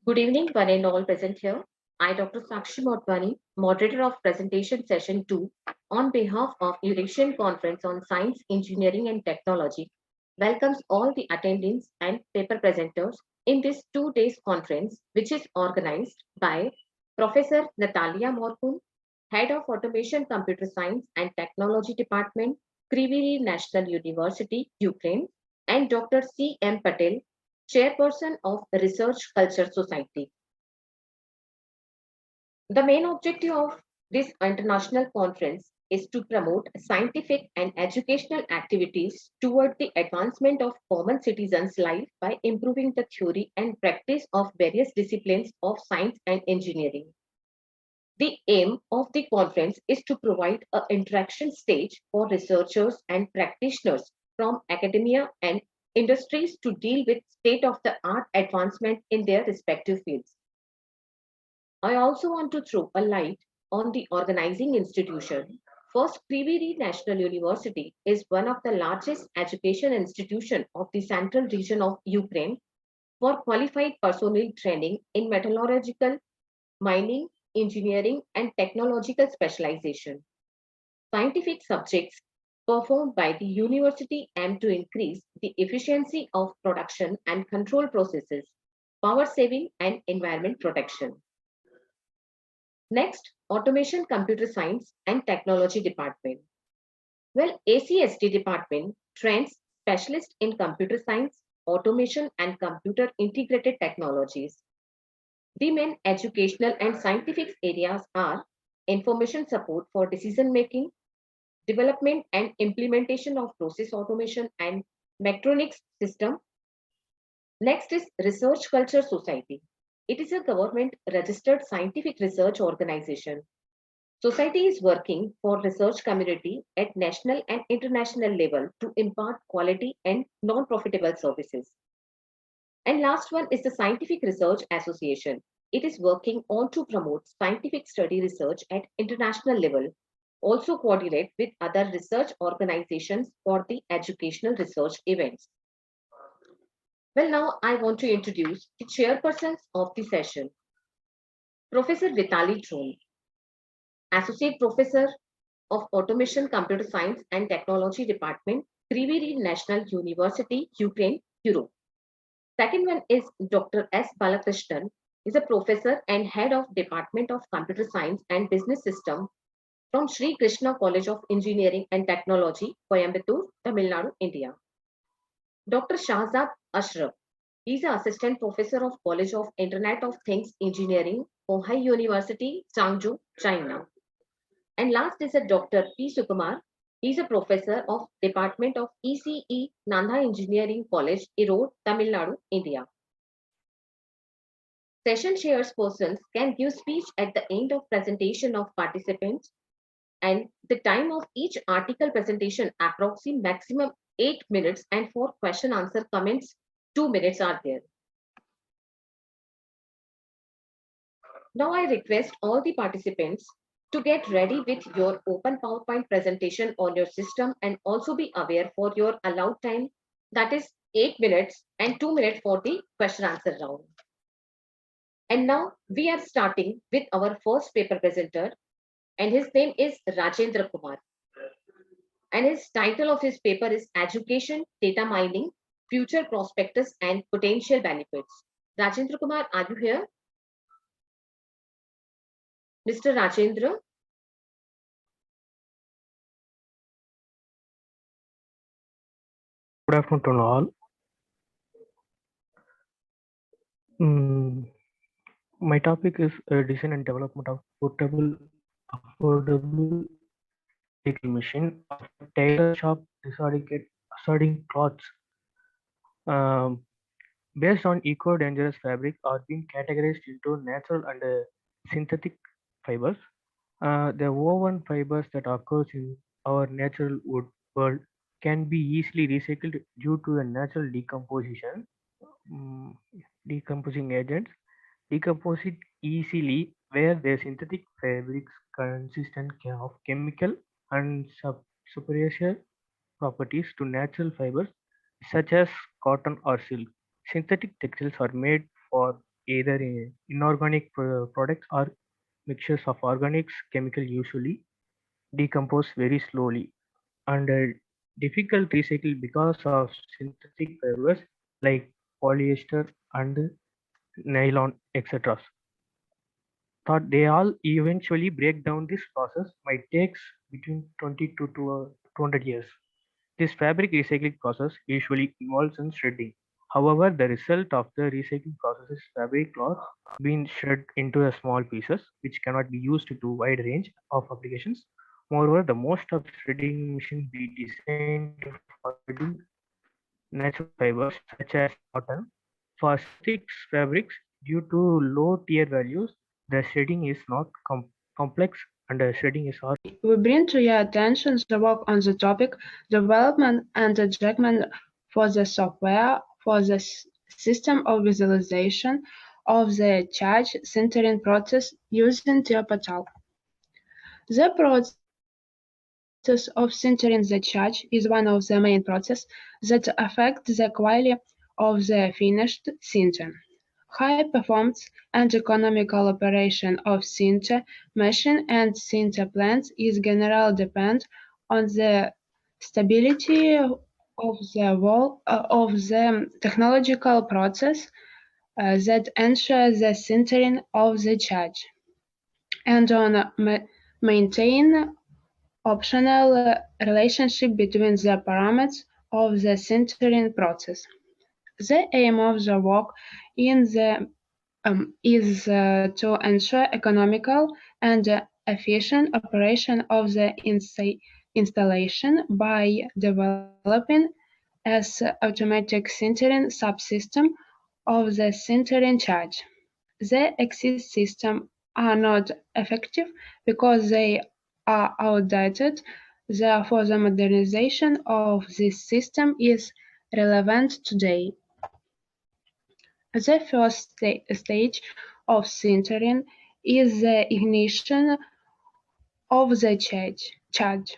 Good evening, one and all present here. I, Dr. Sakshi Motwani, moderator of presentation session 2, on behalf of Eurasian Conference on Science, Engineering and Technology, welcomes all the attendings and paper presenters in this 2 days conference, which is organized by Professor Natalia Morkun, Head of Automation Computer Science and Technology Department, Kriviri National University, Ukraine, and Dr. C.M. Patel, Chairperson of Research Culture Society. The main objective of this international conference is to promote scientific and educational activities toward the advancement of common citizens' life by improving the theory and practice of various disciplines of science and engineering. The aim of the conference is to provide an interaction stage for researchers and practitioners from academia and industries to deal with state-of-the-art advancement in their respective fields. I also want to throw a light on the organizing institution. First, Kriviri National University is one of the largest education institutions of the central region of Ukraine for qualified personnel training in metallurgical, mining, engineering, and technological specialization. Scientific subjects performed by the university aim to increase the efficiency of production and control processes, power saving, and environment protection. Next, Automation Computer Science and Technology Department. Well, ACST department trains specialists in computer science, automation, and computer integrated technologies. The main educational and scientific areas are information support for decision making, development and implementation of process automation and mechatronics system. Next is Research Culture Society. It is a government registered scientific research organization. Society is working for research community at national and international level to impart quality and non-profitable services. And last one is the Scientific Research Association. It is working on to promote scientific study research at international level, also coordinate with other research organizations for the educational research events. Well, now I want to introduce the chairpersons of the session. Professor Vitali Tron, Associate Professor of Automation, Computer Science and Technology Department, Kriviri National University, Ukraine, Europe. Second one is Dr. S. Balakrishnan, is a professor and head of Department of Computer Science and Business System from Sri Krishna College of Engineering and Technology, Coimbatore, Tamil Nadu, India. Dr. Shahzad Ashraf, he is an assistant professor of College of Internet of Things Engineering, Ohio University, Changzhou, China. And last is a Dr. P. Sukumar. He is a professor of Department of ECE, Nanda Engineering College, Erode, Tamil Nadu, India. Session chairpersons can give speech at the end of presentation of participants, and the time of each article presentation approximately maximum 8 minutes, and for question answer comments 2 minutes are there. Now I request all the participants to get ready with your open PowerPoint presentation on your system and also be aware for your allowed time, that is 8 minutes and 2 minutes for the question answer round. And now we are starting with our first paper presenter, and his name is Rajendra Kumar. And his title of his paper is Education, Data Mining, Future Prospectus and Potential Benefits. Rajendra Kumar, are you here? Mr. Rajendra? Good afternoon to all. My topic is design and development of portable, affordable electrical machine of a tailor shop assorting cloths based on eco-dangerous fabric are being categorized into natural and synthetic fibers. The woven fibers that occurs in our natural wood world can be easily recycled due to the natural decomposition, decomposing agents decompose it easily, where the synthetic fabrics consist of chemical and superior properties to natural fibers such as cotton or silk. Synthetic textiles are made for either inorganic products or mixtures of organics chemical usually decompose very slowly and difficult to recycle because of synthetic fibers like polyester and nylon, etc. Thought they all eventually break down. This process might take between 20 to 200 years. This fabric recycling process usually involves in shredding. However, the result of the recycling process is fabric cloth being shred into a small pieces, which cannot be used to wide range of applications. Moreover, the most of shredding machines be designed for shredding natural fibers such as cotton. For synthetic fabrics, due to low tear values, the shredding is not complex and the shredding is hard. We bring to your attention the work on the topic development and adjustment for the software for the system of visualization of the charge centering process using TIA-Patel. The process of centering the charge is one of the main processes that affect the quality of the finished center. High performance and economical operation of sinter machine and sinter plants is generally depend on the stability of the technological process that ensures the sintering of the charge, and on maintain optional relationship between the parameters of the sintering process. The aim of the work in the is to ensure economical and efficient operation of the installation by developing as automatic sintering subsystem of the sintering charge. The existing systems are not effective because they are outdated. Therefore, the modernization of this system is relevant today. The first stage of sintering is the ignition of the charge.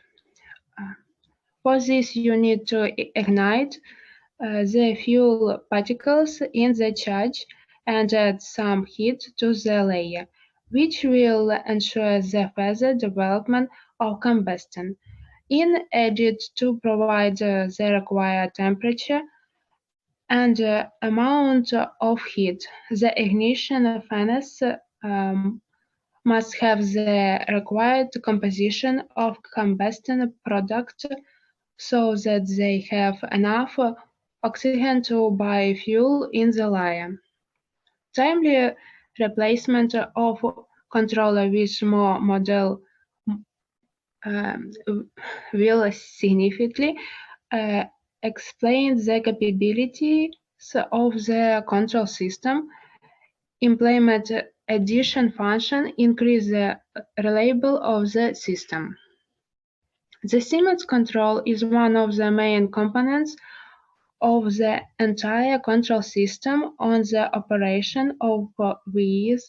For this, you need to ignite the fuel particles in the charge and add some heat to the layer, which will ensure the further development of combustion. In addition to provide the required temperature and amount of heat, the ignition furnace must have the required composition of combustion product so that they have enough oxygen to buy fuel in the layer. Timely replacement of controller with more model um, will significantly uh, explain the capabilities of the control system, implement addition function, increase the reliability of the system. The Siemens control is one of the main components of the entire control system on the operation of which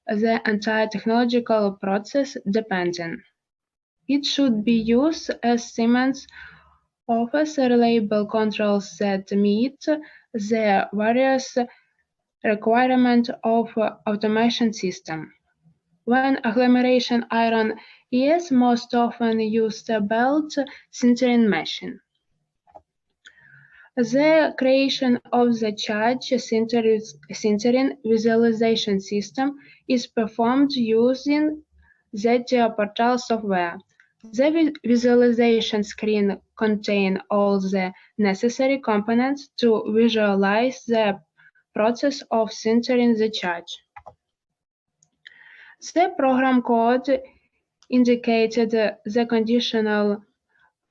the entire technological process depending. It should be used as Siemens offers reliable controls that meet the various requirements of automation system. When agglomeration iron is most often used a belt sintering machine. The creation of the charge sintering visualization system is performed using the TIA-Portal software. The visualization screen contains all the necessary components to visualize the process of sintering the charge. The program code indicated the conditional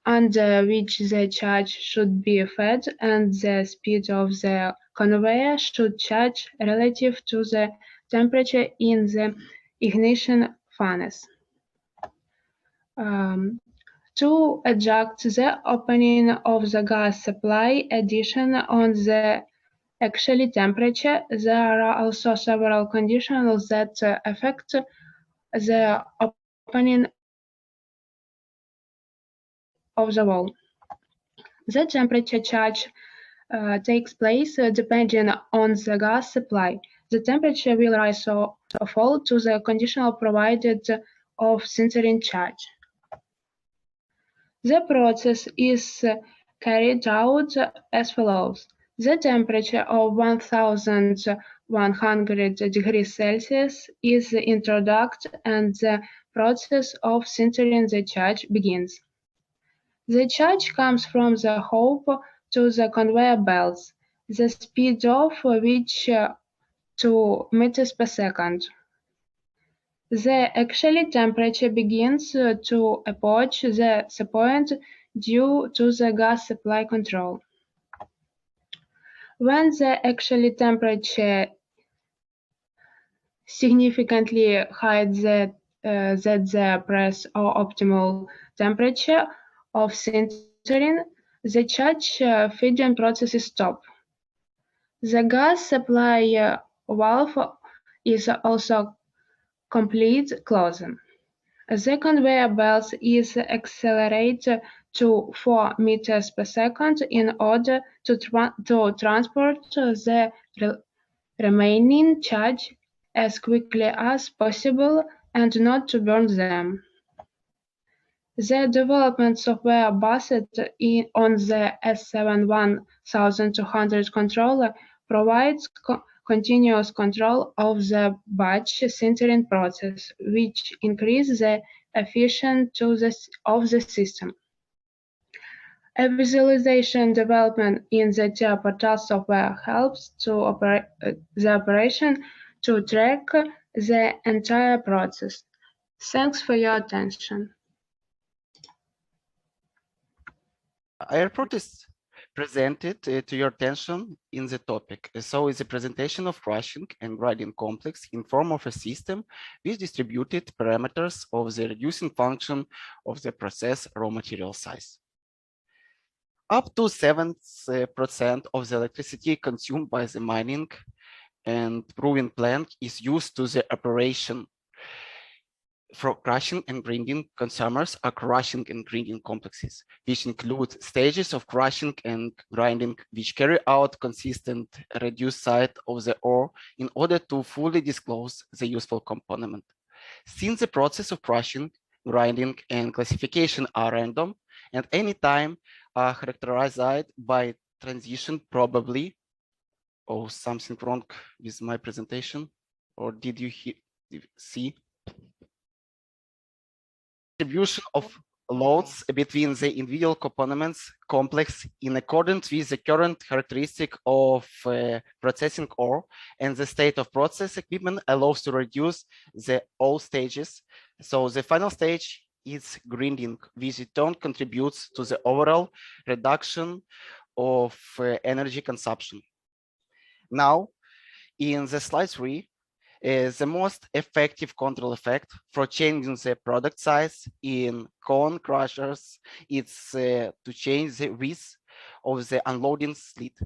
under which the charge should be fed and the speed of the conveyor should change relative to the temperature in the ignition furnace. To adjust the opening of the gas supply addition on the actual temperature, there are also several conditions that affect the opening of the wall. The temperature change takes place depending on the gas supply. the temperature will rise or fall to the conditional provided of sintering charge. The process is carried out as follows. The temperature of 1100 degrees Celsius is introduced and the process of sintering the charge begins. The charge comes from the hoop to the conveyor belts, the speed of which 2 meters per second. The actual temperature begins to approach the point due to the gas supply control. When the actual temperature significantly higher than the press or optimal temperature of sintering, the charge feeding process is stopped. The gas supply valve is also complete closing. The conveyor belt is accelerated to 4 meters per second in order to transport the remaining charge as quickly as possible and not to burn them. The development software based on the S71200 controller provides continuous control of the batch sintering process, which increases the efficiency of the system. A visualization development in the TIA portal software helps to the operation to track the entire process. Thanks for your attention. Our report is presented to your attention in the topic. So it's a presentation of crushing and grinding complex in form of a system with distributed parameters of the reducing function of the process raw material size. Up to 7% of the electricity consumed by the mining and brewing plant is used to the operation. For crushing and grinding, consumers are crushing and grinding complexes, which include stages of crushing and grinding, which carry out consistent reduced side of the ore in order to fully disclose the useful component. Since the process of crushing, grinding, and classification are random, and any time are characterized by transition probably, or something wrong with my presentation, or did you see? Distribution of loads between the individual components complex in accordance with the current characteristic of processing ore, and the state of process equipment allows to reduce all stages. So the final stage is grinding, which in turn contributes to the overall reduction of energy consumption. Now, in the slide 3, the most effective control effect for changing the product size in cone crushers is to change the width of the unloading slit.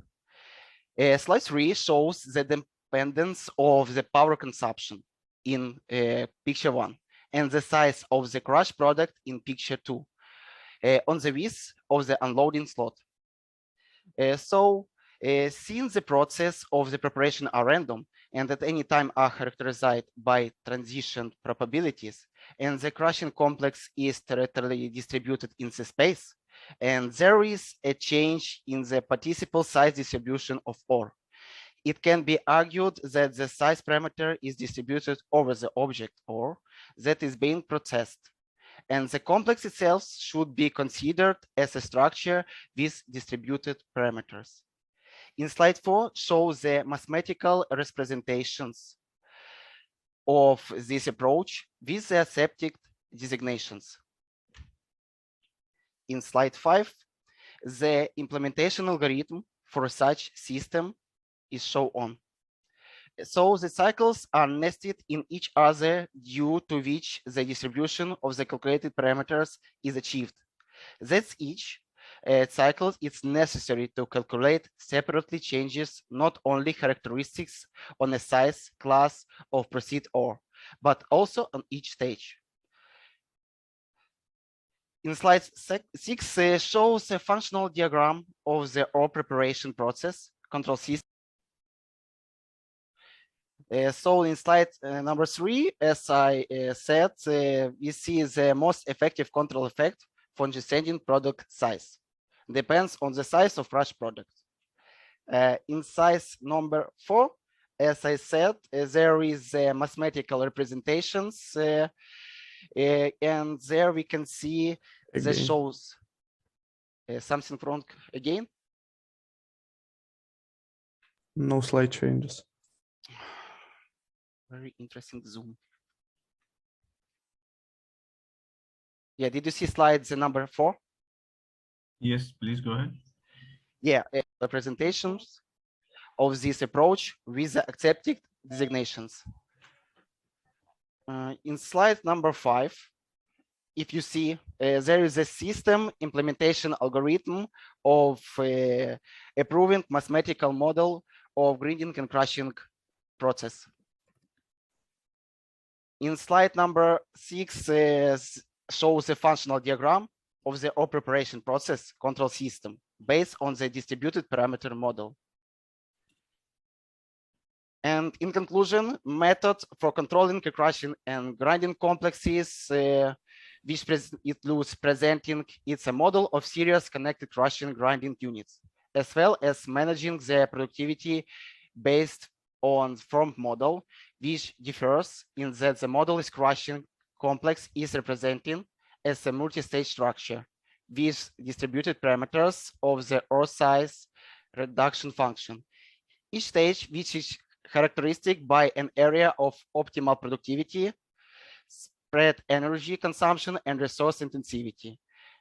Slide 3 shows the dependence of the power consumption in picture 1 and the size of the crush product in picture 2 on the width of the unloading slot. Since the process of the preparation are random and at any time are characterized by transition probabilities, and the crushing complex is territorially distributed in the space, and there is a change in the participle size distribution of ore, it can be argued that the size parameter is distributed over the object ore that is being processed, and the complex itself should be considered as a structure with distributed parameters. In slide 4 shows the mathematical representations of this approach with the accepted designations. In slide 5, the implementation algorithm for such system is shown on. So the cycles are nested in each other due to which the distribution of the calculated parameters is achieved. That's each cycle is necessary to calculate separately changes not only characteristics on a size class of proceed ore, but also on each stage. In slide 6 shows a functional diagram of the ore preparation process control system. So in slide number 3, as I said, we see the most effective control effect for understanding product size. Depends on the size of rush product. In size number 4, as I said, there is mathematical representations, and there we can see the shows something wrong again. No slide changes. Very interesting Zoom. Yeah, did you see slides number 4? Yes, please go ahead. Yeah, the presentations of this approach with the accepted designations. In slide number 5, if you see, there is a system implementation algorithm of a proven mathematical model of grinding and crushing process. In slide number 6, shows a functional diagram of the ore preparation process control system based on the distributed parameter model. And in conclusion, method for controlling crushing and grinding complexes, which includes presenting it's a model of serious connected crushing grinding units, as well as managing their productivity based on formed model, which differs in that the model is crushing complex is representing as a multi-stage structure with distributed parameters of the ore size reduction function. Each stage, which is characteristic by an area of optimal productivity, spread energy consumption, and resource intensivity.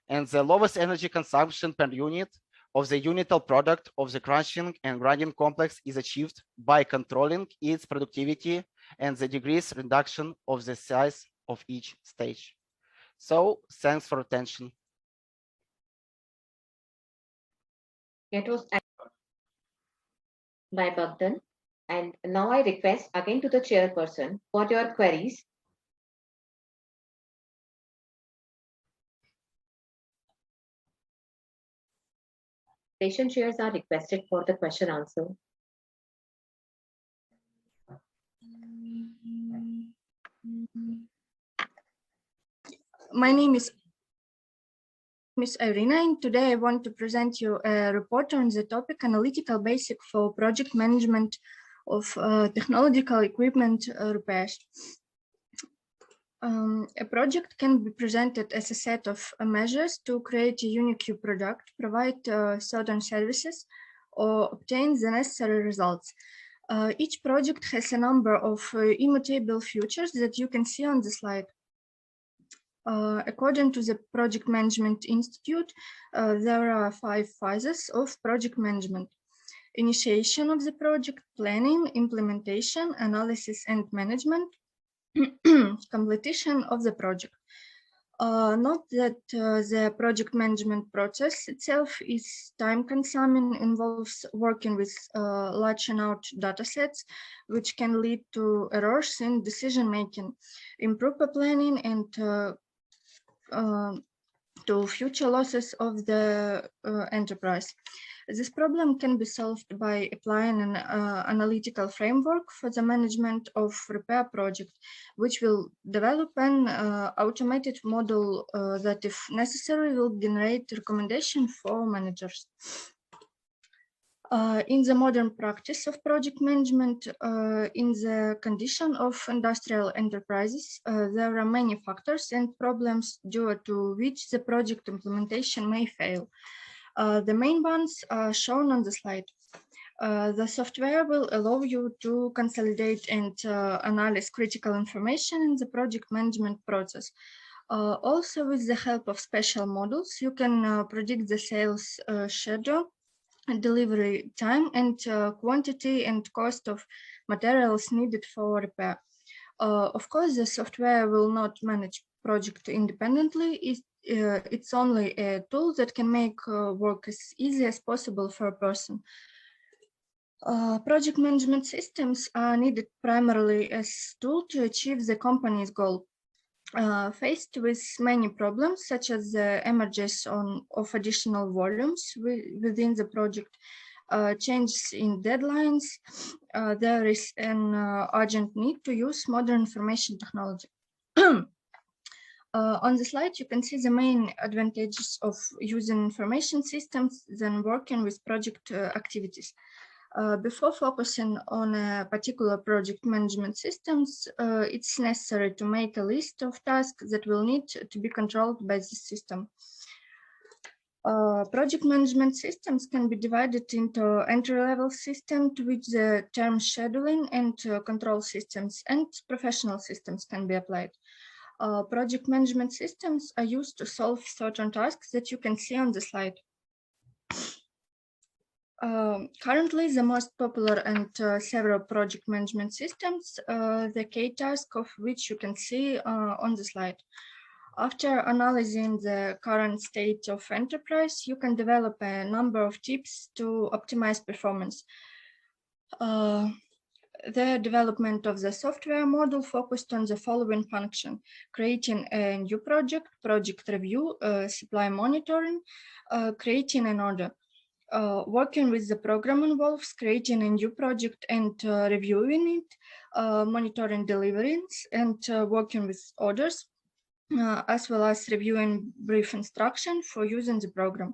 And the lowest energy consumption per unit of the unitary product of the crushing and grinding complex is achieved by controlling its productivity and the degrees reduction of the size of each stage. So thanks for attention. It was by Bogdan. And now I request again to the chairperson for your queries. Station chairs are requested for the question answer. My name is Miss Irina, and today I want to present you a report on the topic analytical basic for project management of technological equipment repairs. A project can be presented as a set of measures to create a unique product, provide certain services, or obtain the necessary results. Each project has a number of immutable features that you can see on the slide. According to the Project Management Institute, there are 5 phases of project management: initiation of the project, planning, implementation, analysis and management, completion of the project. Note that the project management process itself is time-consuming, involves working with large amount of data sets, which can lead to errors in decision-making, improper planning, and to future losses of the enterprise. This problem can be solved by applying an analytical framework for the management of repair project, which will develop an automated model that, if necessary, will generate recommendation for managers. In the modern practice of project management, in the condition of industrial enterprises, there are many factors and problems due to which the project implementation may fail. The main ones are shown on the slide. The software will allow you to consolidate and analyze critical information in the project management process. Also, with the help of special models, you can predict the sales schedule, delivery time, and quantity and cost of materials needed for repair. Of course, the software will not manage project independently. It's only a tool that can make work as easy as possible for a person. Project management systems are needed primarily as a tool to achieve the company's goal. Faced with many problems, such as the emergence of additional volumes within the project, changes in deadlines, there is an urgent need to use modern information technology. On the slide, you can see the main advantages of using information systems than working with project activities. Before focusing on a particular project management systems, it's necessary to make a list of tasks that will need to be controlled by the system. Project management systems can be divided into entry-level system, to which the term scheduling and control systems and professional systems can be applied. Project management systems are used to solve certain tasks that you can see on the slide. Currently, the most popular and several project management systems, the key task of which you can see on the slide. After analyzing the current state of enterprise, you can develop a number of tips to optimize performance. The development of the software model focused on the following function: creating a new project, project review, supply monitoring, creating an order. Working with the program involves creating a new project and reviewing it, monitoring deliveries, and working with orders, as well as reviewing brief instruction for using the program.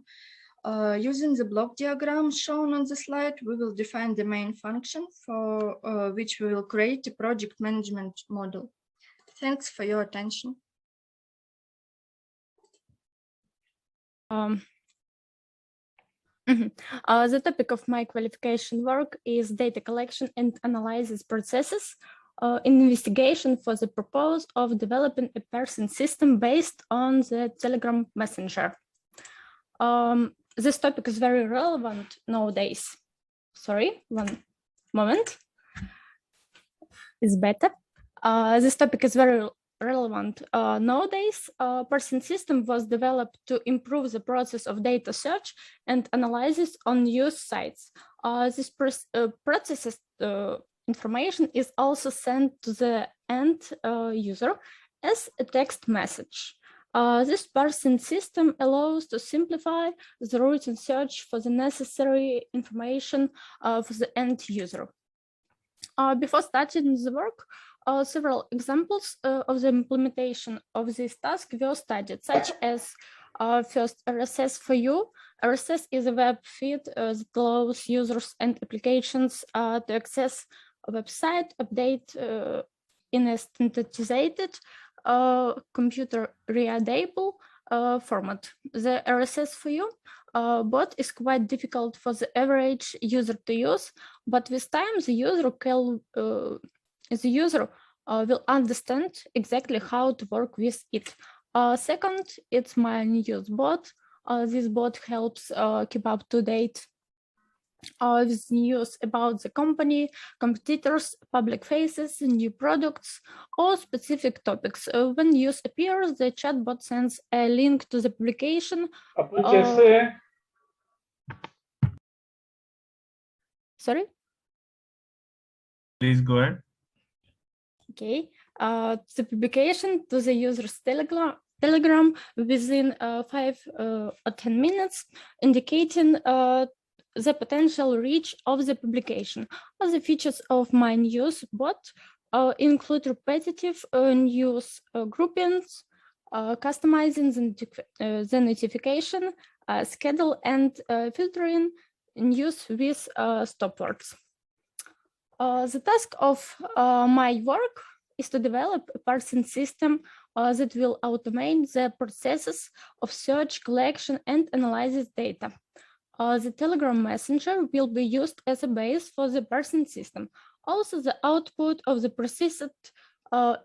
Using the block diagram shown on the slide, we will define the main function for which we will create a project management model. Thanks for your attention. The topic of my qualification work is data collection and analysis processes in investigation for the purpose of developing a person system based on the Telegram messenger. This topic is very relevant nowadays. Sorry, one moment. It's better. This topic is very relevant nowadays. Person system was developed to improve the process of data search and analysis on news sites. This processes information is also sent to the end user as a text message. This person system allows to simplify the routine search for the necessary information for the end user. Before starting the work, several examples of the implementation of this task were studied, such as first, RSS for you. RSS is a web feed that allows users and applications to access a website, update in a standardized computer readable format. The RSS for you bot is quite difficult for the average user to use, but with time the user will understand exactly how to work with it. Second, it's my news bot. This bot helps keep up to date with news about the company, competitors, public faces, new products, or specific topics. When news appears, the chatbot sends a link to the publication. Sorry? Please go ahead. Okay. The publication to the user's Telegram within 5 or 10 minutes, indicating the potential reach of the publication. Other features of my news bot include repetitive news groupings, customizing the notification schedule, and filtering news with stop words. The task of my work is to develop a person system that will automate the processes of search, collection, and analysis data. The Telegram messenger will be used as a base for the person system. Also, the output of the processed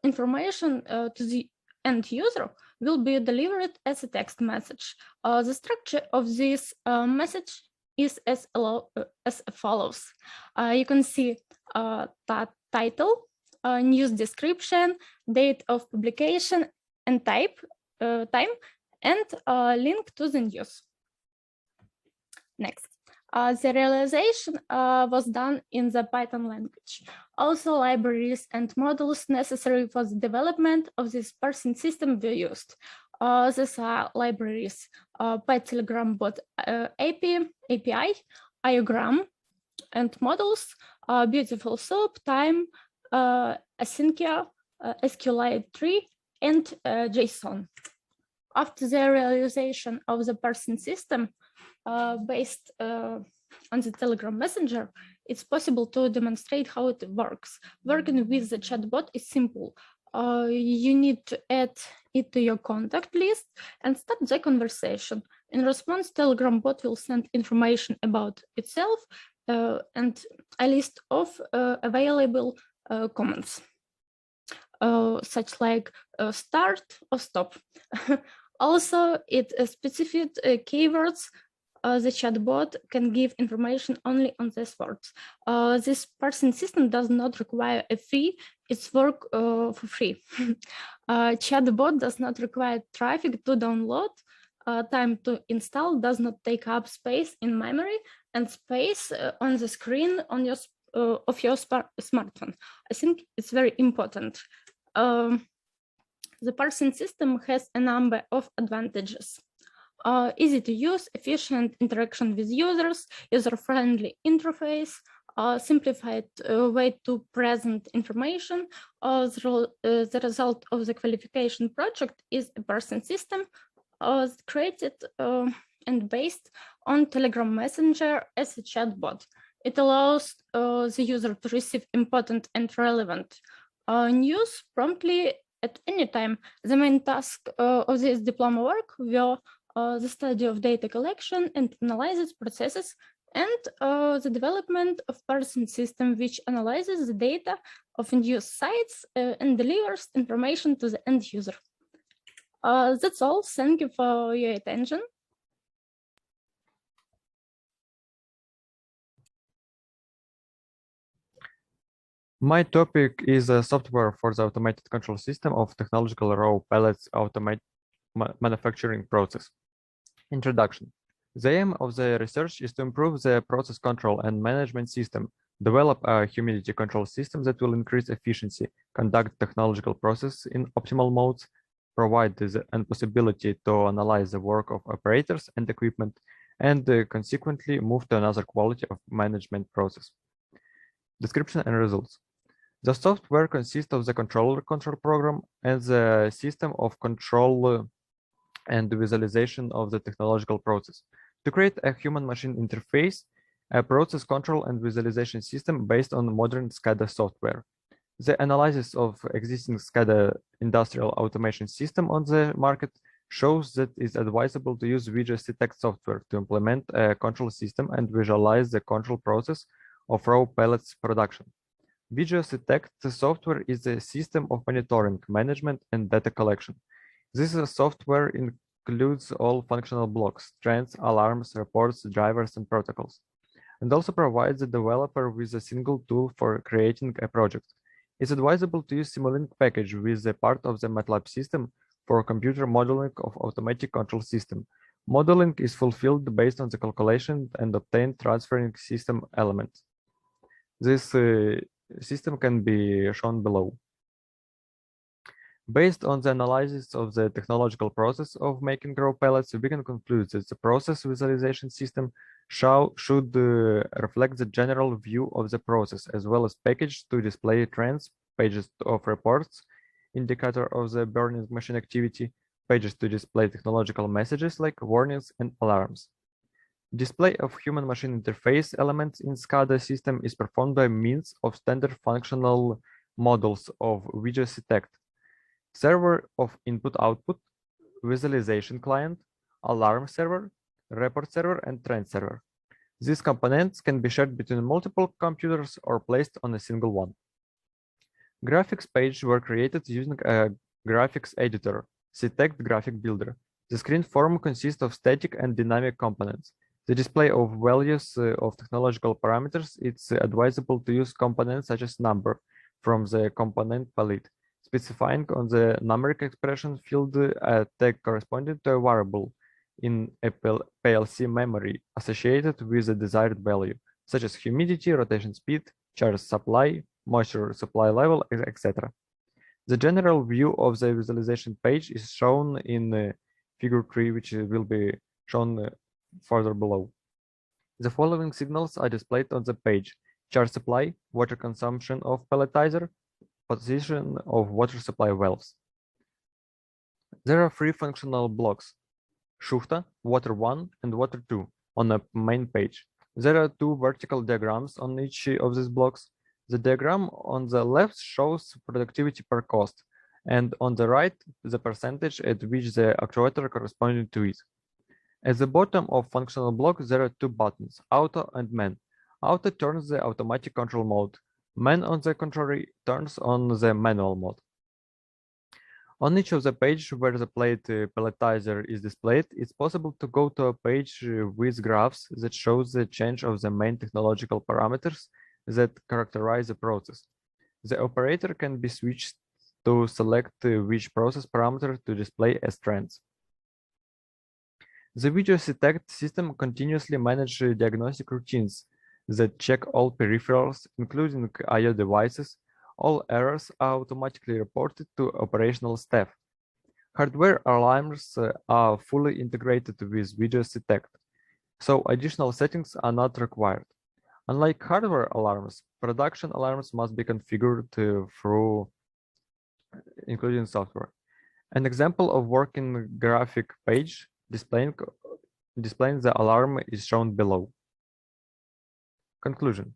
information to the end user will be delivered as a text message. The structure of this message is as follows. You can see that title, news description, date of publication, and time, and link to the news. Next, the realization was done in the Python language. Also, libraries and models necessary for the development of this person system were used. These are libraries: PyTelegram bot API, iogram, and models are Beautiful Soup, Time, Asyncia, SQLite tree, and JSON. After the realization of the person system based on the Telegram Messenger, it's possible to demonstrate how it works. Working with the chatbot is simple. You need to add it to your contact list and start the conversation. In response, Telegram bot will send information about itself and a list of available comments, such like start or stop. Also, it specified keywords. The chatbot can give information only on these words. This person system does not require a fee. It's work for free. Chatbot does not require traffic to download. Time to install does not take up space in memory and space on the screen on your of your smartphone. I think it's very important. The person system has a number of advantages. Easy to use, efficient interaction with users, user-friendly interface, simplified way to present information. The result of the qualification project is a person system created and based on Telegram Messenger as a chatbot. It allows the user to receive important and relevant news promptly at any time. The main task of this diploma work were the study of data collection and analysis processes, and the development of person system which analyzes the data of news sites and delivers information to the end user. That's all. Thank you for your attention. My topic is a software for the automated control system of technological raw pellets manufacturing process. Introduction. The aim of the research is to improve the process control and management system, develop a humidity control system that will increase efficiency, conduct technological process in optimal modes, provide the possibility to analyze the work of operators and equipment, and consequently move to another quality of management process. Description and results. The software consists of the controller control program and the system of control and visualization of the technological process. To create a human-machine interface, a process control and visualization system based on modern SCADA software. The analysis of existing SCADA industrial automation system on the market shows that it's advisable to use VGSTech software to implement a control system and visualize the control process of raw pellets production. VGSTech software is a system of monitoring, management, and data collection. This software includes all functional blocks, trends, alarms, reports, drivers, and protocols, and also provides the developer with a single tool for creating a project. It's advisable to use Simulink package with a part of the MATLAB system for computer modeling of automatic control system. Modeling is fulfilled based on the calculation and obtained transferring system elements. This system can be shown below. Based on the analysis of the technological process of making raw pellets, we can conclude that the process visualization system should reflect the general view of the process, as well as package to display trends, pages of reports, indicator of the burning machine activity, pages to display technological messages like warnings and alarms. Display of human-machine interface elements in SCADA system is performed by means of standard functional models of VGSTech. Server of input-output, visualization client, alarm server, report server, and trend server. These components can be shared between multiple computers or placed on a single one. Graphics pages were created using a graphics editor, CTEC Graphic Builder. The screen form consists of static and dynamic components. The display of values of technological parameters, it's advisable to use components such as number from the component palette, specifying on the numeric expression field a tag corresponding to a variable in a PLC memory associated with the desired value, such as humidity, rotation speed, charge supply, moisture supply level, etc. The general view of the visualization page is shown in figure 3, which will be shown further below. The following signals are displayed on the page: charge supply, water consumption of pelletizer, position of water supply valves. There are 3 functional blocks: Shufta, Water 1, and Water 2 on the main page. There are 2 vertical diagrams on each of these blocks. The diagram on the left shows productivity per cost, and on the right, the percentage at which the actuator corresponding to it. At the bottom of functional block, there are 2 buttons, Auto and Man. Auto turns the automatic control mode. Man, on the contrary, turns on the manual mode. On each of the page where the plate pelletizer is displayed, it's possible to go to a page with graphs that shows the change of the main technological parameters that characterize the process. The operator can be switched to select which process parameter to display as trends. The video detect system continuously manages diagnostic routines that check all peripherals, including I/O devices. All errors are automatically reported to operational staff. Hardware alarms are fully integrated with video detect, so additional settings are not required. Unlike hardware alarms, production alarms must be configured through including software. An example of working graphic page displaying the alarm is shown below. Conclusion.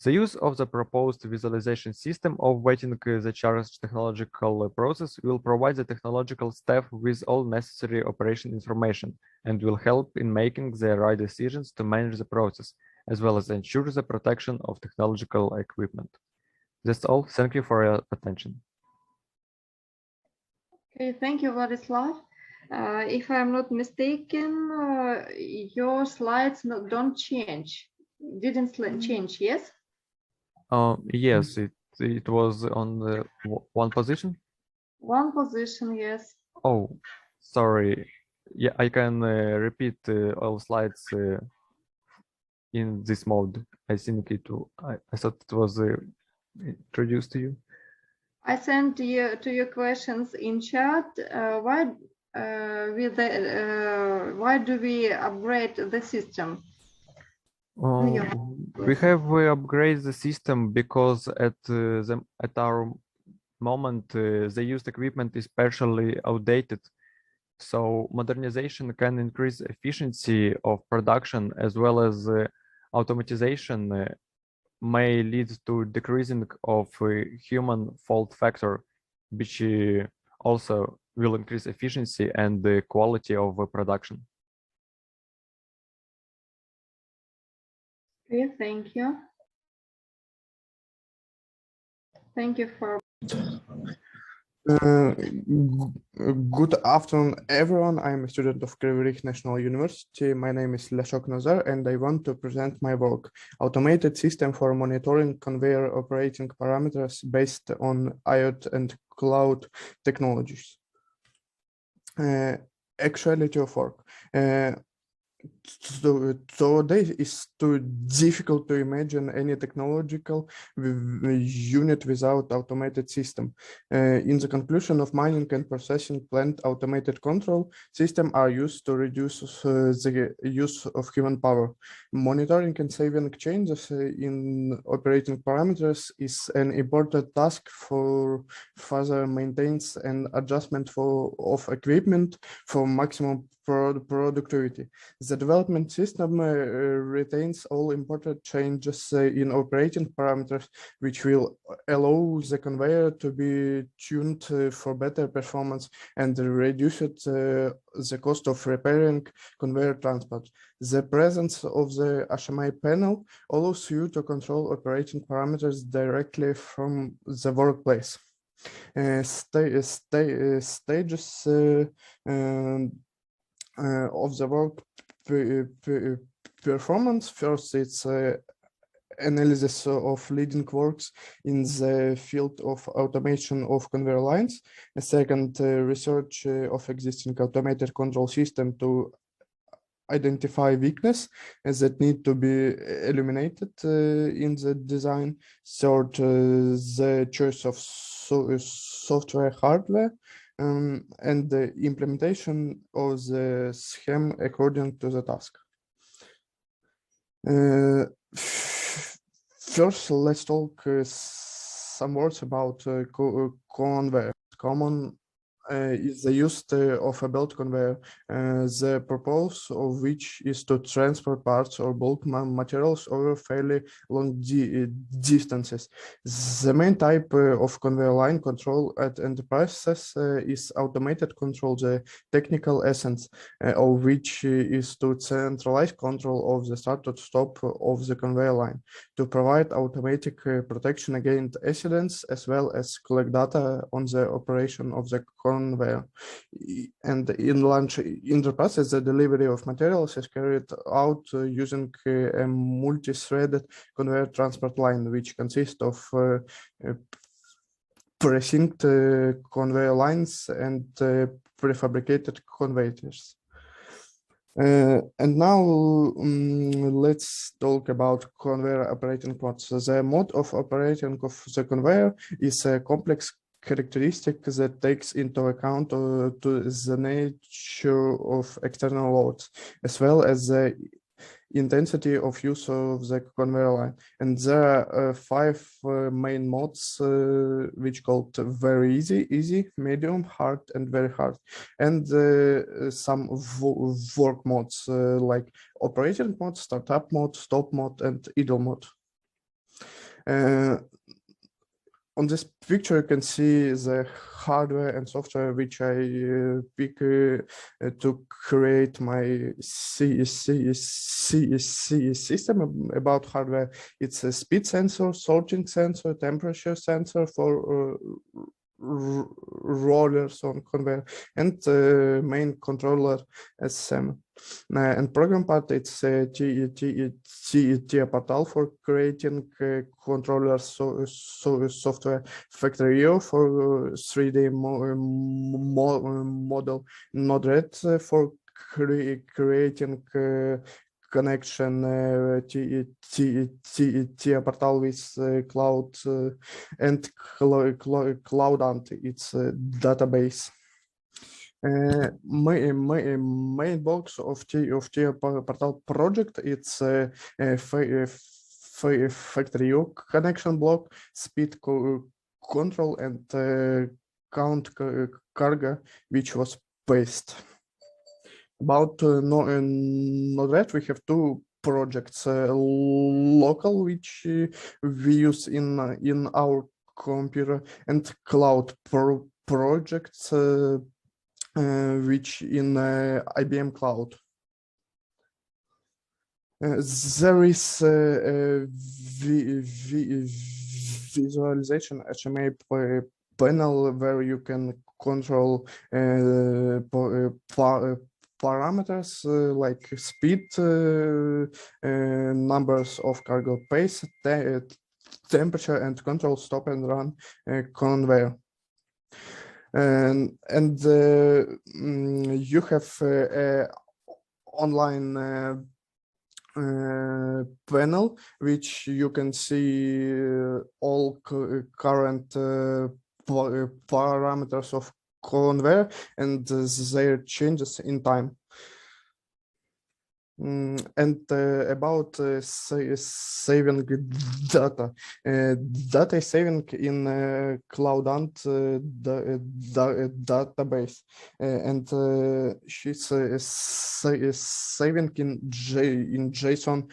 The use of the proposed visualization system of waiting the charge technological process will provide the technological staff with all necessary operation information and will help in making the right decisions to manage the process, as well as ensure the protection of technological equipment. That's all. Thank you for your attention. Okay, thank you, Vladislav. If I'm not mistaken, your slides don't change. Didn't change, yes? Yes, it was on the one position. One position, yes. Oh, sorry. Yeah, I can repeat all slides in this mode. I think I thought it was introduced to you. I sent you to your questions in chat. Why do we upgrade the system? We have upgraded the system because at our moment the used equipment is partially outdated. So modernization can increase efficiency of production as well as automatization may lead to decreasing of human fault factor, which also will increase efficiency and the quality of production. Okay, thank you. Thank you for. Good afternoon, everyone. I'm a student of Kryvyi Rih National University. My name is Leszok Nazar, and I want to present my work, Automated System for Monitoring Conveyor Operating Parameters based on IoT and Cloud Technologies. Actuality of work. Today is too difficult to imagine any technological unit without automated system. In the conclusion of mining and processing plant, automated control system are used to reduce the use of human power. Monitoring and saving changes in operating parameters is an important task for further maintenance and adjustment of equipment for maximum productivity. The development system retains all important changes in operating parameters, which will allow the conveyor to be tuned for better performance and reduce the cost of repairing conveyor transport. The presence of the HMI panel allows you to control operating parameters directly from the workplace. Stages of the work performance. First, it's analysis of leading works in the field of automation of conveyor lines. A second, research of existing automated control system to identify weakness that need to be eliminated in the design. Third, the choice of software hardware. And the implementation of the scheme according to the task. First, let's talk some words about conveyor. Common is the use of a belt conveyor, the purpose of which is to transport parts or bulk materials over fairly long distances. The main type of conveyor line control at enterprises is automated control, the technical essence of which is to centralize control of the start and stop of the conveyor line, to provide automatic protection against accidents, as well as collect data on the operation of the conveyor. And in large enterprises, the delivery of materials is carried out using a multi-threaded conveyor transport line, which consists of precinct conveyor lines and prefabricated conveyors. And now let's talk about conveyor operating modes. The mode of operating of the conveyor is a complex characteristic that takes into account to the nature of external loads, as well as the intensity of use of the conveyor line. And there are 5 main modes, which called very easy, medium, hard, and very hard. And some work modes like operating mode, startup mode, stop mode, and idle mode. On this picture, you can see the hardware and software which I pick to create my system. About hardware, it's a speed sensor, sorting sensor, temperature sensor for rollers on conveyor, and main controller SM. And program part, it's TIA portal for creating controllers, software, Factorio for 3D model, Node-RED for creating connection, TIA portal with cloud, and Cloudant, it's a database. Main box of TIA portal project, it's a Factorio connection block, speed control, and count cargo, which was pasted. About Node-RED, we have 2 projects, local, which we use in our computer, and cloud projects, which in IBM Cloud. There is a visualization HMI panel where you can control parameters like speed, numbers of cargo pace, temperature, and control stop and run conveyor. And you have online panel, which you can see all current parameters of conveyor and their changes in time. And about saving data, data saving in Cloudant database, and she's saving in JSON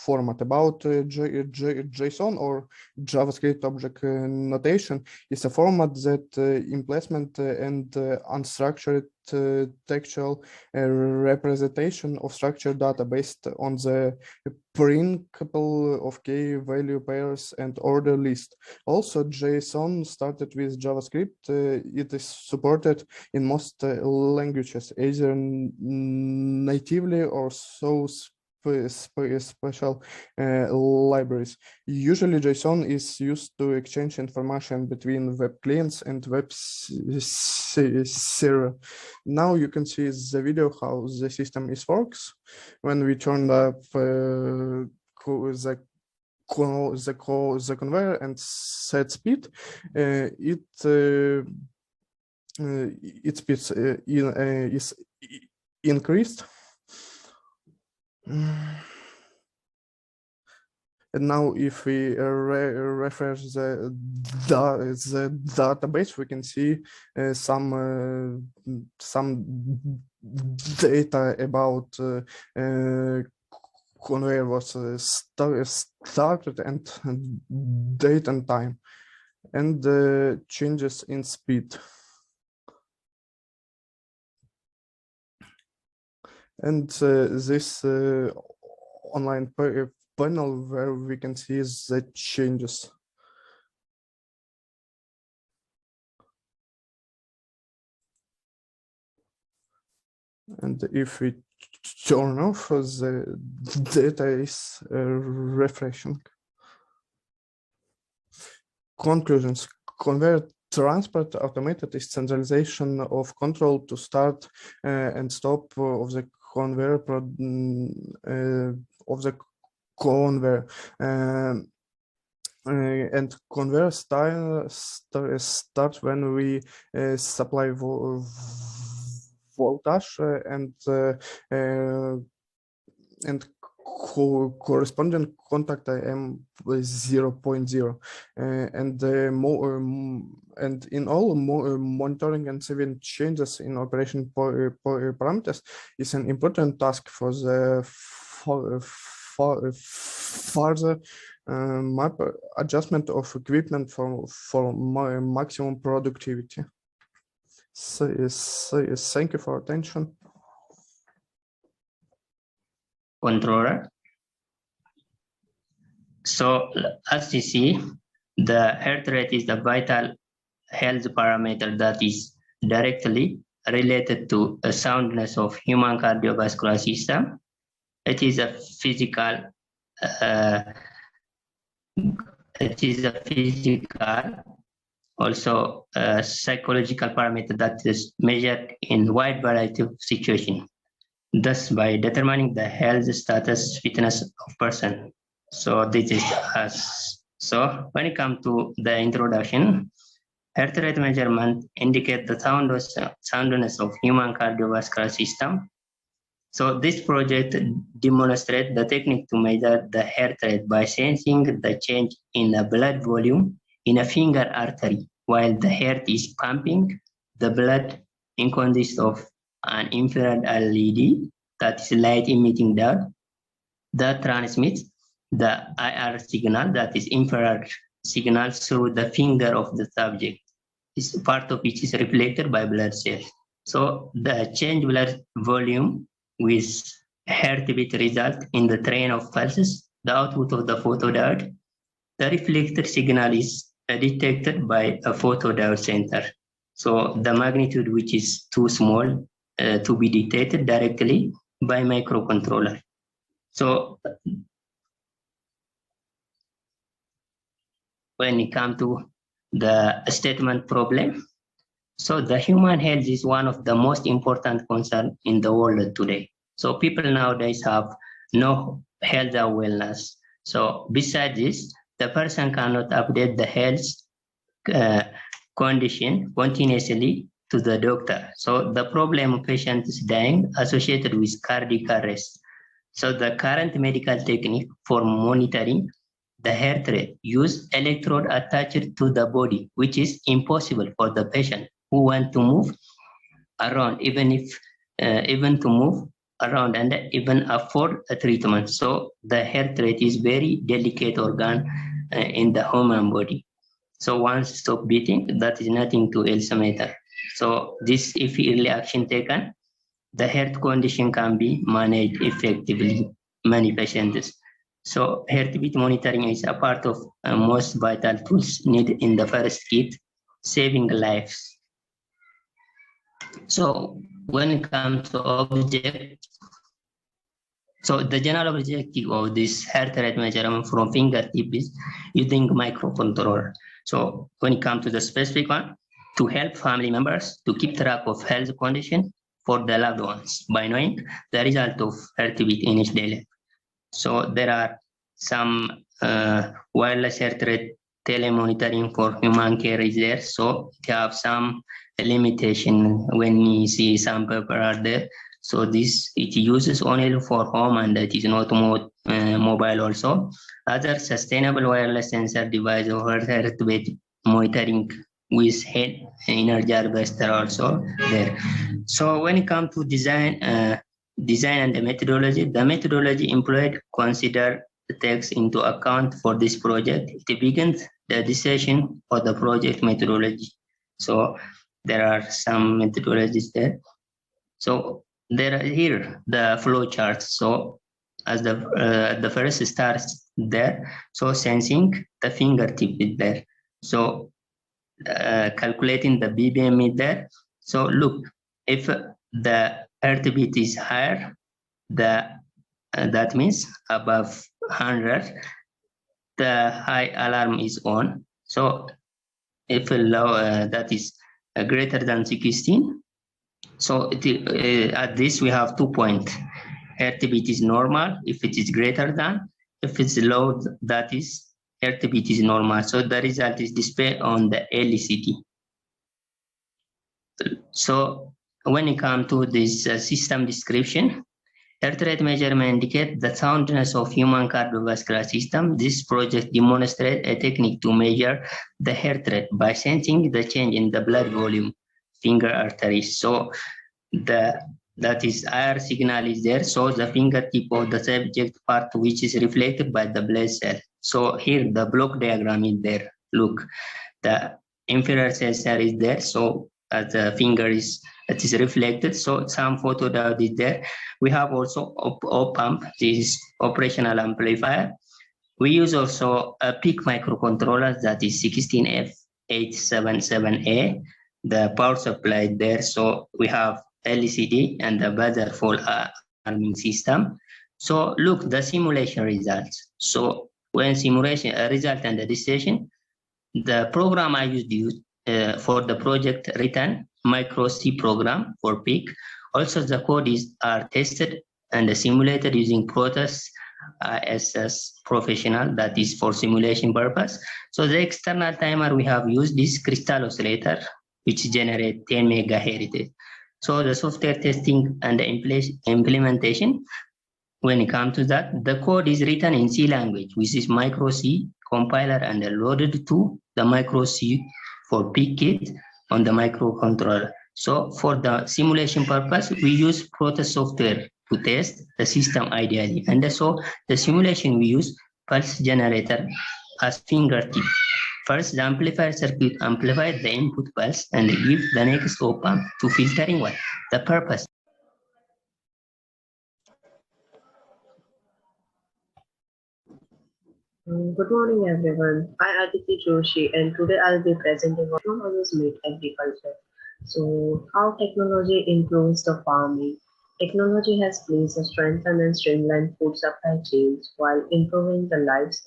format. About JSON, or JavaScript object notation, is a format that implements and unstructured textual representation of structured data based on the principle of key value pairs and order list. Also, JSON started with JavaScript. It is supported in most languages, either natively or so special libraries. Usually JSON is used to exchange information between web clients and web server. Now you can see the video how the system works. When we turn up the conveyor and set speed, its speed is increased. And now if we refresh the database, we can see some data about Conveyor was started and date and time, and changes in speed. And this online panel where we can see the changes. And if we turn off, the data is refreshing. Conclusions. Conveyor transport automated is centralization of control to start and stop of the conveyor conveyor. And conveyor starts when we supply voltage and corresponding contact IM 0.0, and in all monitoring and saving changes in operation parameters is an important task for the further map adjustment of equipment for maximum productivity. So thank you for attention. Controller. So as you see, the heart rate is the vital health parameter that is directly related to the soundness of human cardiovascular system. It is a physical also a psychological parameter that is measured in wide variety of situations. Thus, by determining the health status fitness of person. So this is us. So when it comes to the introduction, heart rate measurement indicate the soundness of human cardiovascular system. So this project demonstrates the technique to measure the heart rate by sensing the change in the blood volume in a finger artery while the heart is pumping the blood in context of an infrared LED, that is light emitting dot, that transmits the IR signal, that is infrared signal, through the finger of the subject. This part of which is reflected by blood cells. So the change blood volume with heartbeat result in the train of pulses, the output of the photodiode. The reflected signal is detected by a photodiode center. So the magnitude which is too small to be detected directly by microcontroller. So when it comes to the statement problem, so the human health is one of the most important concerns in the world today. So people nowadays have no health awareness. So besides this, the person cannot update the health condition continuously to the doctor. So the problem of patients dying associated with cardiac arrest. So the current medical technique for monitoring the heart rate use electrode attached to the body, which is impossible for the patient who want to move around, even to move around and even afford a treatment. So the heart rate is very delicate organ in the human body. So once stop beating, that is nothing to else matter. So this, if early action taken, the heart condition can be managed effectively, many patients. So heartbeat monitoring is a part of most vital tools needed in the first kit, saving lives. So when it comes to object, so the general objective of this heart rate measurement from fingertip is using microcontroller. So when it comes to the specific one, to help family members to keep track of health condition for the loved ones by knowing the result of heartbeat in each daily. So there are some wireless heart rate telemonitoring for human care is there. So they have some limitation when you see some paper are there. So this it uses only for home and it is not mobile also. Other sustainable wireless sensor device or earth-based monitoring with head energy harvester also there. So when it comes to design and the methodology employed consider takes into account for this project. It begins the decision for the project methodology. So there are some methodologies there. So there are here the flow charts. So as the first starts there, so sensing the fingertip is there. So calculating the BBM is there. So look, if the heartbeat is higher, that means above 100, the high alarm is on. So if low, that is greater than 16, so at this we have 2 points. Heartbeat is normal if it is greater than. If it's low, that is heartbeat is normal. So the result is displayed on the LCD. So when it comes to this system description, heart rate measurement indicates the soundness of human cardiovascular system. This project demonstrates a technique to measure the heart rate by sensing the change in the blood volume, finger arteries. So that is IR signal is there, so the fingertip of the subject part which is reflected by the blood cell. So here the block diagram is there. Look, the inferior sensor is there, so the finger is it is reflected. So some photodiode is there. We have also op-amp, this is operational amplifier. We use also a PIC microcontroller that is 16F877A. The power supply there, so we have LCD and the buzzer for alarming system. So look, the simulation results. So when simulation result and the decision, the program I used for the project written micro C program for PIC. Also the code are tested and simulated using Proteus ISS Professional, that is for simulation purpose. So the external timer we have used this crystal oscillator which generate 10 megahertz. So the software testing and the implementation, when it comes to that, the code is written in C language, which is micro C compiler and loaded to the micro C for PIC kit on the microcontroller. So for the simulation purpose, we use Proteus software to test the system ideally. And so the simulation we use pulse generator as fingertip. First, the amplifier circuit amplifies the input pulse and give the next op-amp to filtering what? The purpose. Good morning, everyone. I am Aditi Joshi, and today I'll be presenting how technologies meet agriculture. So, how technology improves the farming. Technology has placed a strengthened and streamlined food supply chains while improving the lives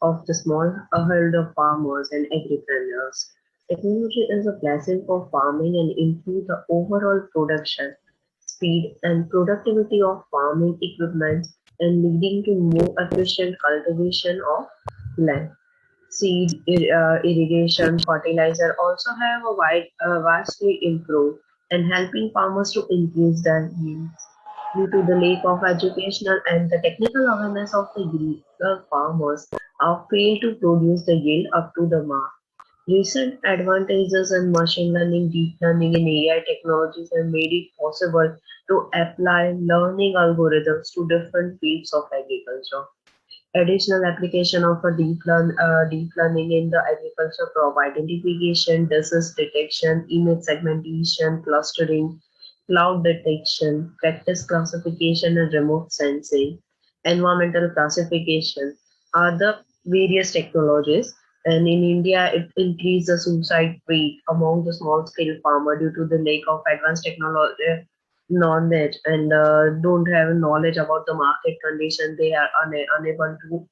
of the smallholder farmers and agripreneurs. Technology is a blessing for farming and improve the overall production, speed, and productivity of farming equipment and leading to more efficient cultivation of land. Seed, irrigation, fertilizer also have vastly improved and helping farmers to increase their yields. Due to the lack of educational and the technical awareness of the farmers are failed to produce the yield up to the mark. Recent advantages in machine learning, deep learning, and AI technologies have made it possible to apply learning algorithms to different fields of agriculture. Additional application of a deep learning in the agriculture provide identification, disease detection, image segmentation, clustering, cloud detection, practice classification, and remote sensing. Environmental classification are the various technologies. And in India, it increased the suicide rate among the small-scale farmer due to the lack of advanced technology knowledge and don't have knowledge about the market condition. They are unable to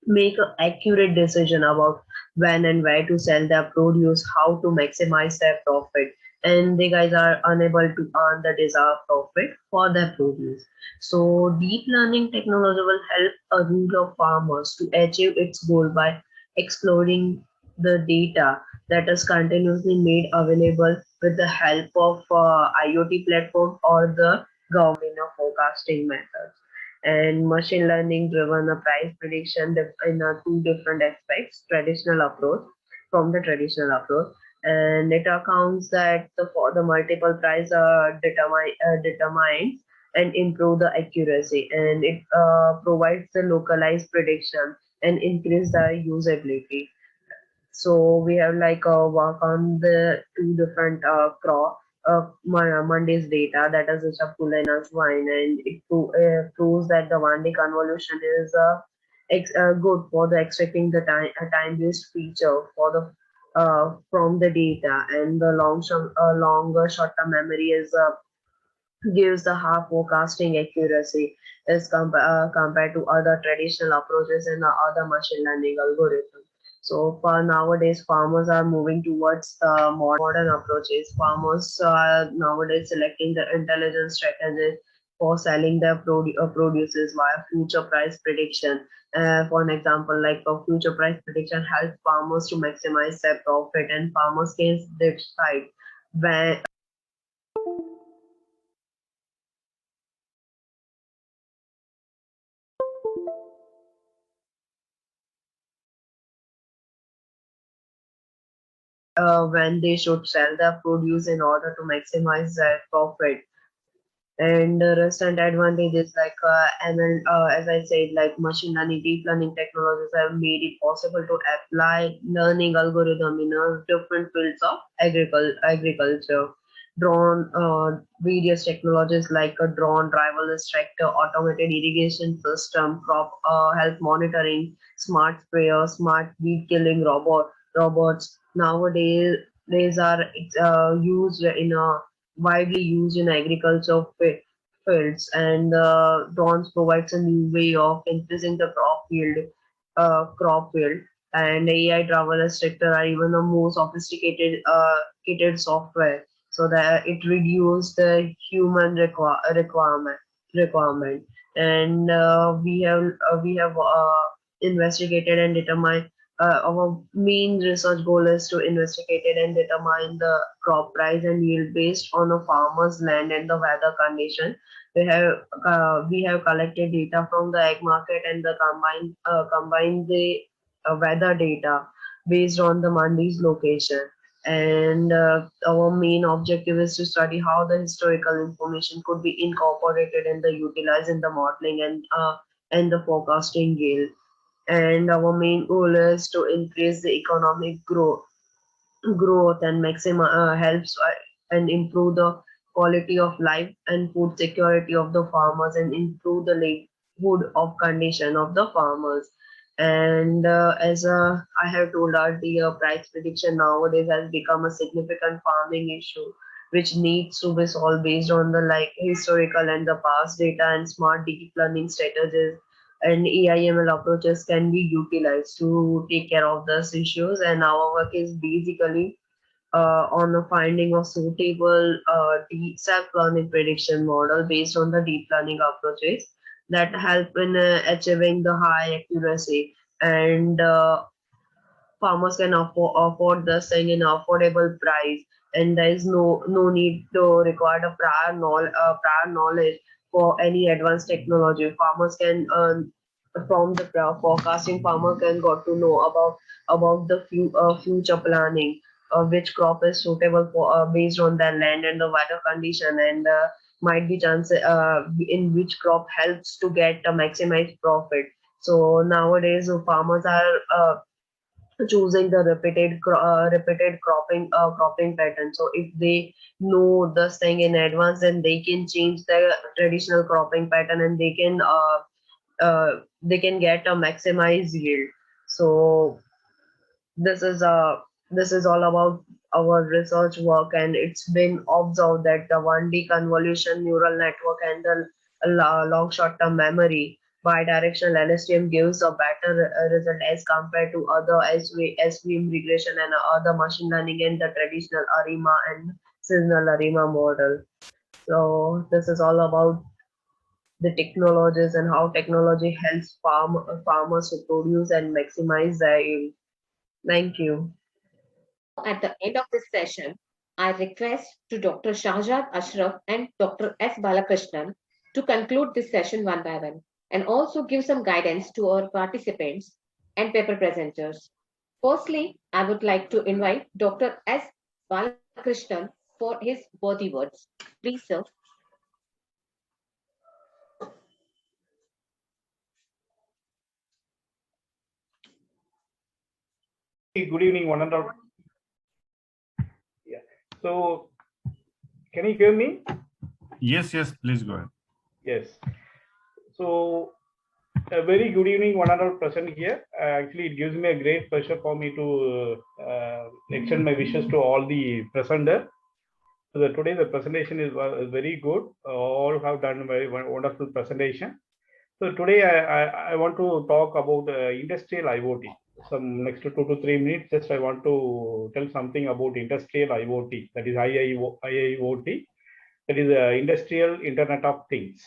make an accurate decision about when and where to sell their produce, how to maximize their profit, and they guys are unable to earn the desired profit for their produce. So deep learning technology will help a rural farmers to achieve its goal by exploring the data that is continuously made available with the help of IoT platform or the government forecasting methods. And machine learning driven price prediction in two different aspects, from the traditional approach, and it accounts that for the multiple price determined and improve the accuracy, and it provides the localized prediction and increase the usability. So we have like work on the two different Monday's data, that is the Chapulaina's wine, and it proves that the one day convolution is good for the extracting the time-based feature for the from the data, and the longer short-term memory is gives the half forecasting accuracy as compared to other traditional approaches and other machine learning algorithms. So for nowadays, farmers are moving towards the modern approaches. Farmers are nowadays selecting the intelligent strategies for selling their produces via future price prediction. For an example, like a future price prediction helps farmers to maximize their profit, and farmers can decide when they should sell their produce in order to maximize their profit. And the recent advantages like ML, as I said, like machine learning, deep learning technologies have made it possible to apply learning algorithm in different fields of agriculture. Drone, various technologies like a drone, driverless tractor, automated irrigation system, crop health monitoring, smart sprayer, smart weed killing robots. Nowadays, these are used in a widely used in agriculture fields, and drones provides a new way of increasing the crop field. And AI driverless tractor are even the more sophisticated software, so that it reduces the human requirement. And we have investigated and determined, our main research goal is to investigate it and determine the crop price and yield based on a farmer's land and the weather condition. We have collected data from the egg market and the combined the weather data based on the mandi's location. And our main objective is to study how the historical information could be incorporated and the utilized in the modeling and the forecasting yield. And our main goal is to increase the economic growth and maximize helps and improve the quality of life and food security of the farmers, and improve the livelihood of condition of the farmers. And as I have told earlier, price prediction nowadays has become a significant farming issue which needs to be solved based on the like historical and the past data, and smart deep learning strategies and AIML approaches can be utilized to take care of those issues. And our work is basically on the finding of suitable deep self-learning prediction model based on the deep learning approaches that help in achieving the high accuracy. And farmers can afford this thing in affordable price, and there is no need to require a prior knowledge for any advanced technology. Farmers can from the forecasting, farmer can got to know about the future planning, which crop is suitable for based on their land and the weather condition, and might be chance in which crop helps to get a maximized profit. So nowadays farmers are choosing the repeated cropping pattern. So if they know this thing in advance, then they can change the traditional cropping pattern, and they can get a maximized yield. So this is all about our research work, and it's been observed that the 1D convolution neural network and the long short-term memory bidirectional LSTM gives a better result as compared to other SVM regression and other machine learning in the traditional ARIMA and seasonal ARIMA model. So this is all about the technologies and how technology helps farmers to produce and maximize their yield. Thank you. At the end of this session, I request to Dr. Shahjad Ashraf and Dr. S. Balakrishnan to conclude this session one by one and also give some guidance to our participants and paper presenters. Firstly, I would like to invite Dr. S. Balakrishnan for his worthy words. Please, sir. Good evening, one and all. Yeah. So, can you hear me? Yes, please go ahead. Yes. So, a very good evening, one and all present here. Actually, it gives me a great pleasure for me to extend my wishes to all the presenter. So today the presentation is very good. All have done very wonderful presentation. So today I want to talk about industrial IoT. Some next 2 to 3 minutes, just I want to tell something about industrial IoT, that is IIoT, that is Industrial Internet of Things.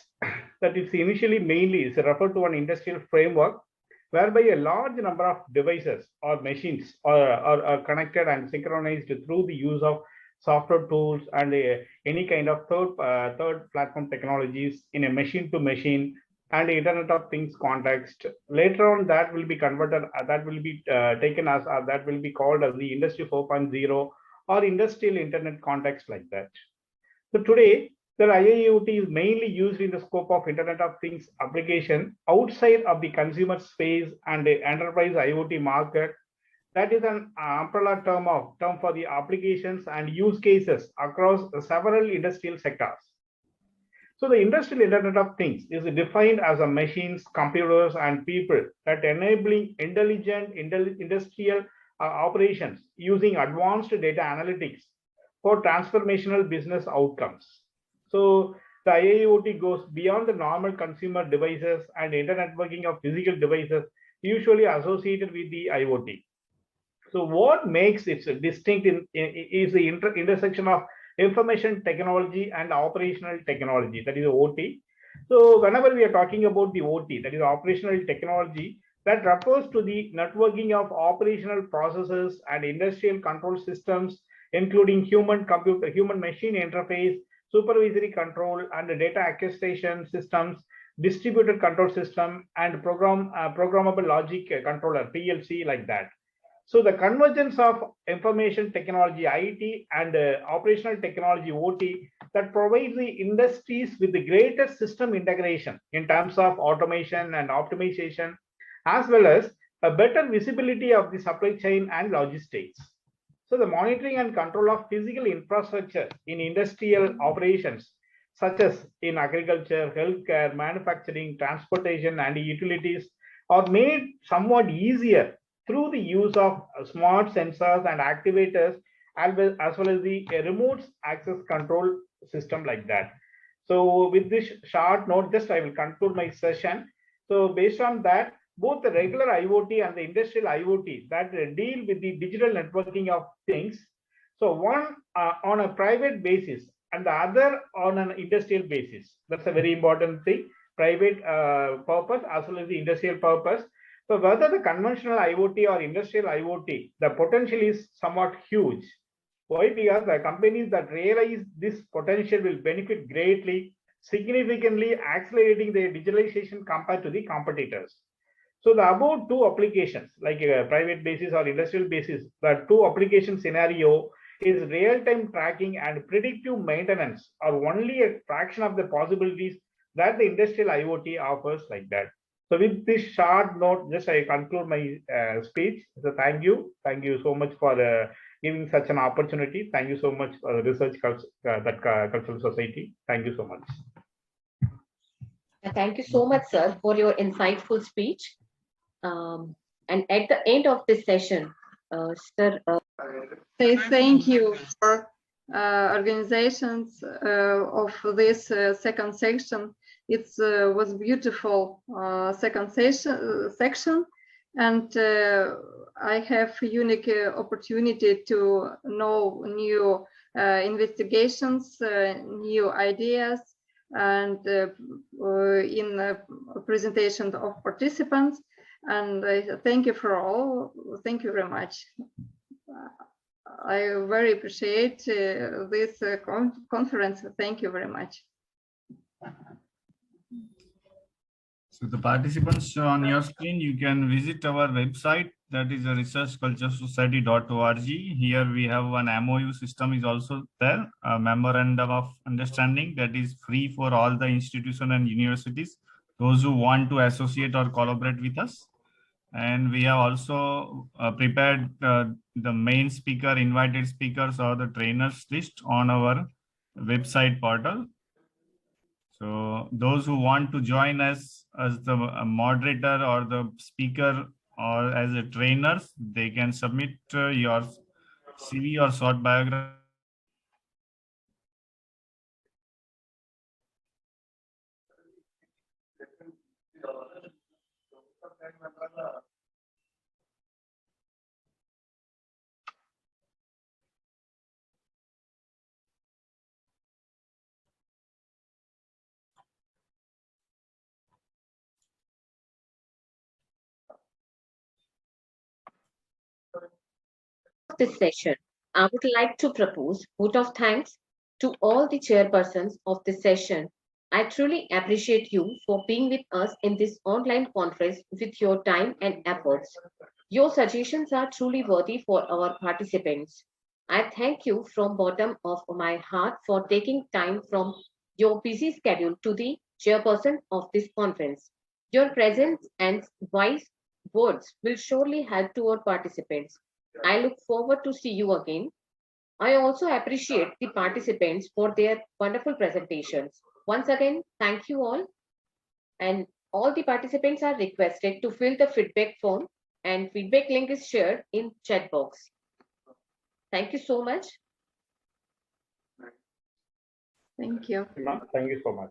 That is initially mainly is referred to an industrial framework whereby a large number of devices or machines are connected and synchronized through the use of software tools and any kind of third platform technologies in a machine-to-machine and Internet of Things context. Later on, that will be converted, that will be taken as, that will be called as the Industry 4.0 or Industrial Internet context like that. So today, the IIoT is mainly used in the scope of Internet of Things application outside of the consumer space and the enterprise IoT market. That is an umbrella term for the applications and use cases across several industrial sectors. So the industrial Internet of Things is defined as a machines, computers, and people that enabling intelligent industrial operations using advanced data analytics for transformational business outcomes. So the IIoT goes beyond the normal consumer devices and internetworking of physical devices usually associated with the IoT. So what makes it distinct is the intersection of information technology and operational technology, that is OT. So whenever we are talking about the OT, that is operational technology, that refers to the networking of operational processes and industrial control systems, including human machine interface, supervisory control and data orchestration systems, distributed control system, and programmable logic controller, PLC, like that. So the convergence of information technology, IT, and operational technology, OT, that provides the industries with the greatest system integration in terms of automation and optimization, as well as a better visibility of the supply chain and logistics. So the monitoring and control of physical infrastructure in industrial operations, such as in agriculture, healthcare, manufacturing, transportation, and utilities, are made somewhat easier through the use of smart sensors and activators, as well as the remote access control system like that. So with this short note, just I will conclude my session. So based on that, both the regular IoT and the industrial IoT that deal with the digital networking of things. So one on a private basis and the other on an industrial basis. That's a very important thing, private purpose as well as the industrial purpose. So whether the conventional IoT or industrial IoT, the potential is somewhat huge. Why? Because the companies that realize this potential will benefit greatly, significantly accelerating their digitalization compared to the competitors. So the above two applications, like a private basis or industrial basis, the two application scenario is real-time tracking and predictive maintenance are only a fraction of the possibilities that the industrial IoT offers like that. So with this short note, just I conclude my speech. So thank you so much for giving such an opportunity. Thank you so much for the Research Cultural Society. Thank you so much. Thank you so much, sir, for your insightful speech. And at the end of this session, sir, say thank you for organizations of this second section. It was beautiful second section, and I have a unique opportunity to know new investigations, new ideas, and in presentation of participants. And thank you for all. Thank you very much. I very appreciate this conference. Thank you very much. So the participants on your screen, you can visit our website, that is researchculturesociety.org. Here we have one MOU system is also there, a memorandum of understanding that is free for all the institutions and universities, those who want to associate or collaborate with us. And we have also prepared the main speaker, invited speakers or the trainers list on our website portal. So those who want to join us as the moderator or the speaker or as a trainers, they can submit your CV or short biography. This session, I would like to propose vote of thanks to all the chairpersons of this session. I truly appreciate you for being with us in this online conference with your time and efforts. Your suggestions are truly worthy for our participants. I thank you from bottom of my heart for taking time from your busy schedule to the chairperson of this conference. Your presence and wise words will surely help to our participants. I look forward to see you again. I also appreciate the participants for their wonderful presentations. Once again, thank you all. And all the participants are requested to fill the feedback form, and feedback link is shared in chat box. Thank you so much. Thank you. Thank you so much.